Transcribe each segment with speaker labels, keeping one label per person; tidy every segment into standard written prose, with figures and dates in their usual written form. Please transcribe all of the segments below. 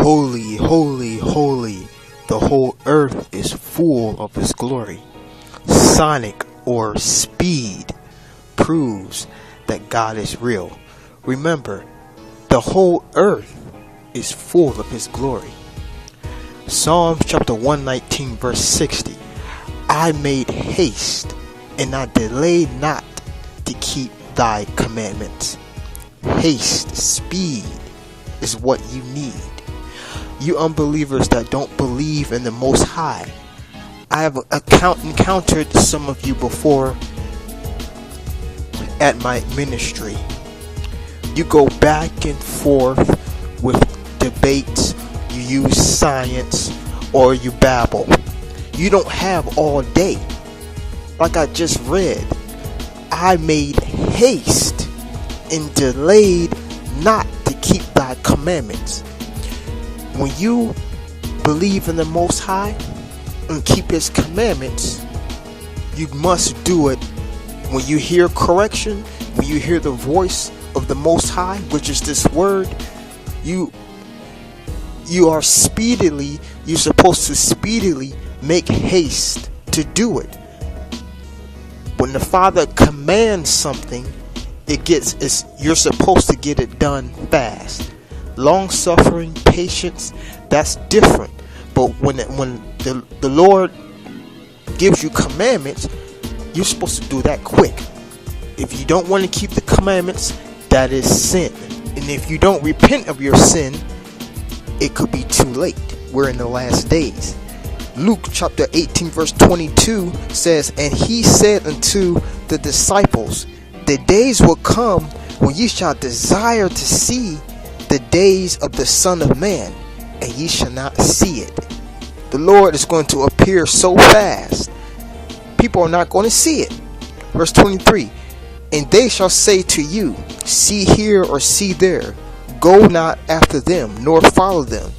Speaker 1: Holy, holy, holy, the whole earth is full of his glory. Sonic or speed proves that God is real. Remember, the whole earth is full of his glory. Psalms chapter 119 verse 60. I made haste and I delayed not to keep thy commandments. Haste, speed is what you need. You unbelievers that don't believe in the Most High, I have encountered some of you before at my ministry. You go back and forth with debates, you use science, or you babble. You don't have all day. Like I just read, I made haste and delayed not to keep thy commandments. When you believe in the Most High and keep his commandments, you must do it. When you hear correction, when you hear the voice of the Most High, which is this word, you're supposed to speedily make haste to do it. When the Father commands something, you're supposed to get it done fast. Long suffering, patience, that's different. But when the Lord gives you commandments, you're supposed to do that quick. If you don't want to keep the commandments, that is sin. And if you don't repent of your sin, it could be too late. We're in the last days. Luke chapter 18 verse 22 says, and he said unto the disciples, the days will come when ye shall desire to see the days of the Son of Man, and ye shall not see it. The Lord is going to appear so fast, people are not going to see it. Verse 23, and they shall say to you, see here or see there, go not after them, nor follow them.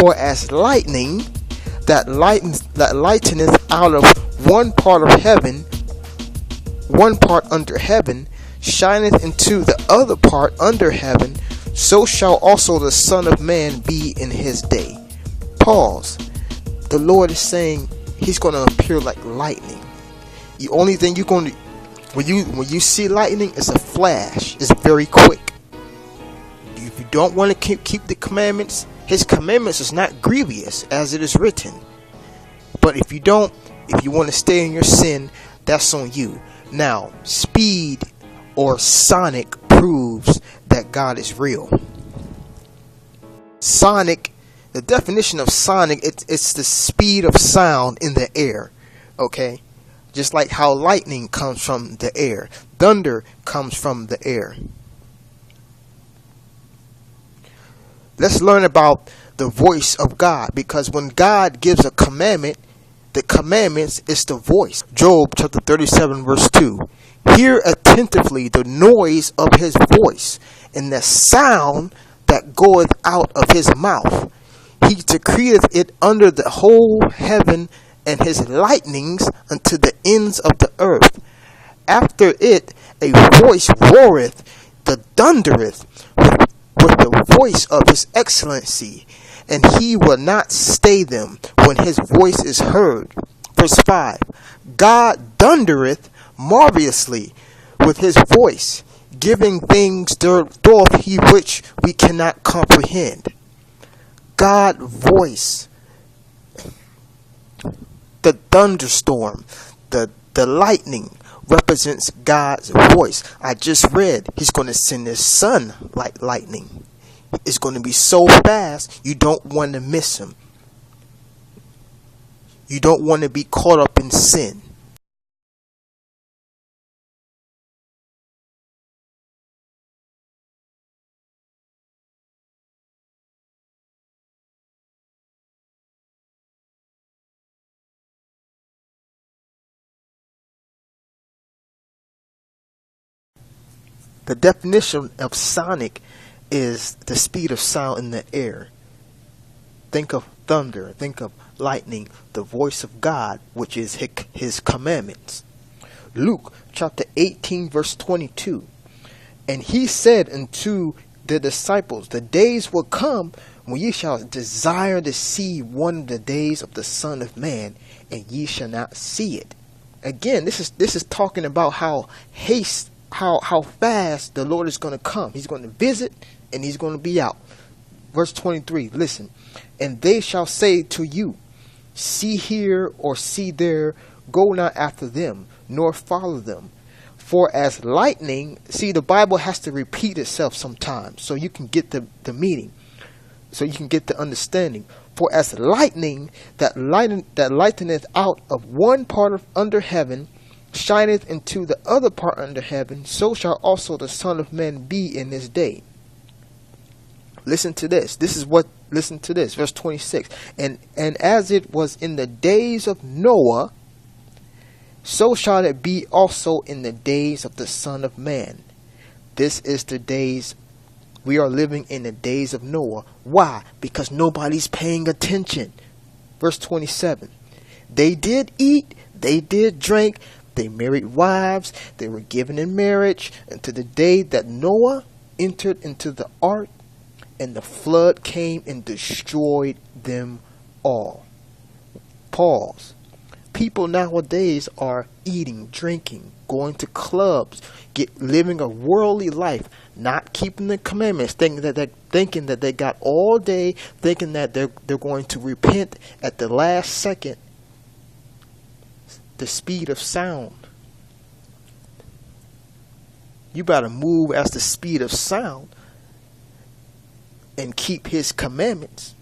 Speaker 1: For as lightning that lighteneth out of one part of heaven, one part under heaven, shineth into the other part under heaven, so shall also the Son of Man be in his day. Pause. The Lord is saying he's going to appear like lightning. The only thing you're going to, when you see lightning, it's a flash. It's very quick. If you don't want to keep the commandments, his commandments is not grievous as it is written. But if you want to stay in your sin, that's on you. Now, speed or sonic proves that God is real. Sonic, the definition of sonic, it's the speed of sound in the air. Okay? Just like how lightning comes from the air. Thunder comes from the air. Let's learn about the voice of God, because when God gives a commandment, the commandments is the voice. Job chapter 37 verse 2. Hear attentively the noise of his voice, and the sound that goeth out of his mouth. He decreeth it under the whole heaven, and his lightnings unto the ends of the earth. After it a voice roareth, the thundereth with the voice of his excellency, and he will not stay them when his voice is heard. Verse 5. God thundereth marvelously with his voice, giving things doth he which we cannot comprehend. God voice, the thunderstorm, the lightning represents God's voice. I just read he's going to send his son like lightning. It's going to be so fast you don't want to miss him. You don't want to be caught up in sin. The definition of sonic is the speed of sound in the air. Think of thunder, think of lightning, the voice of God, which is his commandments. Luke chapter 18 verse 22. And he said unto the disciples, the days will come when ye shall desire to see one of the days of the Son of Man, and ye shall not see it. Again, this is talking about how fast the Lord is going to come. He's going to visit and he's going to be out. Verse 23, listen. And they shall say to you, see here or see there, go not after them, nor follow them. For as lightning, see, the Bible has to repeat itself sometimes so you can get the meaning, so you can get the understanding. For as lightning that lighteneth out of one part of under heaven, shineth into the other part under heaven, so shall also the Son of Man be in his day. Listen to this. Listen to this. Verse 26. And as it was in the days of Noah, so shall it be also in the days of the Son of Man. This is the days. We are living in the days of Noah. Why? Because nobody's paying attention. Verse 27. They did eat, they did drink, they married wives, they were given in marriage until the day that Noah entered into the ark, and the flood came and destroyed them all. Pause. People nowadays are eating, drinking, going to clubs, living a worldly life, not keeping the commandments, thinking that they got all day, thinking that they're going to repent at the last second. The speed of sound. You better move as the speed of sound and keep his commandments.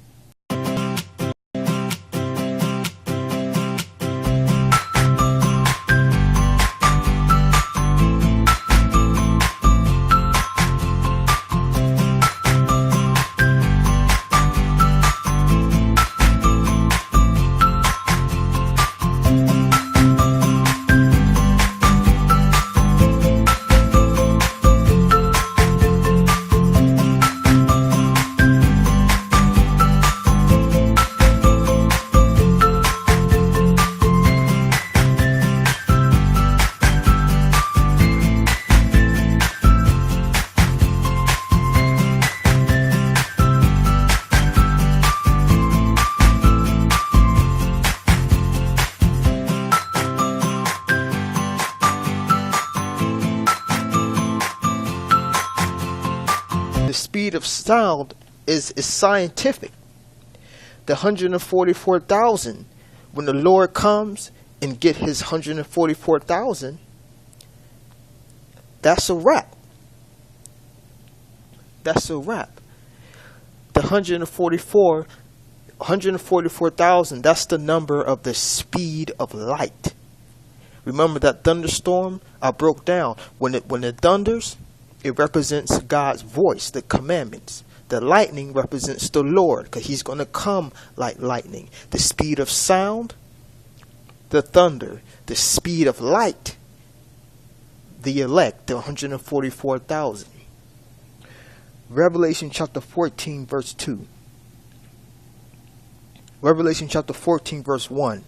Speaker 1: The speed of sound is scientific. The 144,000, when the Lord comes and get his 144,000, that's a wrap. That's a wrap. The 144,000, that's the number of the speed of light. Remember that thunderstorm I broke down? When it thunders, it represents God's voice, the commandments. The lightning represents the Lord, because he's going to come like lightning. The speed of sound, the thunder. The speed of light, the elect, the 144,000. Revelation chapter 14, verse 2. Revelation chapter 14, verse 1.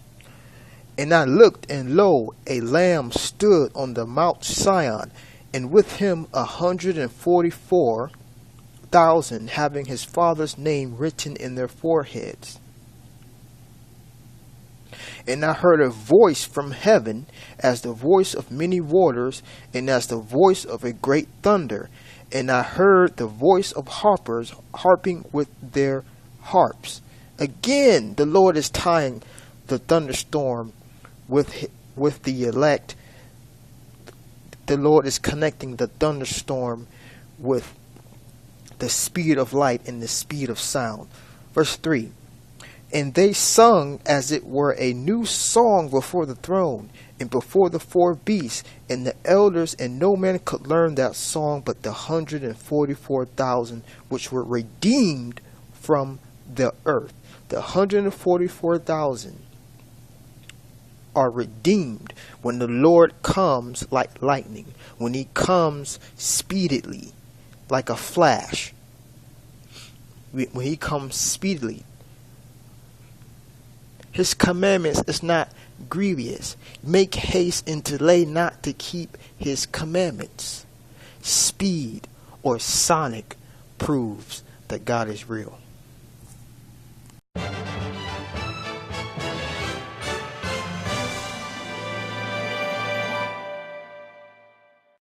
Speaker 1: And I looked, and lo, a lamb stood on the Mount Sion, and with him 144,000, having his Father's name written in their foreheads. And I heard a voice from heaven, as the voice of many waters, and as the voice of a great thunder. And I heard the voice of harpers harping with their harps. Again, the Lord is tying the thunderstorm with the elect. The Lord is connecting the thunderstorm with the speed of light and the speed of sound. Verse 3. And they sung as it were a new song before the throne and before the four beasts and the elders, and no man could learn that song but the 144,000 which were redeemed from the earth. The 144,000 are redeemed when the Lord comes like lightning, when he comes speedily like a flash. When he comes speedily, his commandments is not grievous. Make haste and delay not to keep his commandments. Speed or sonic proves that God is real.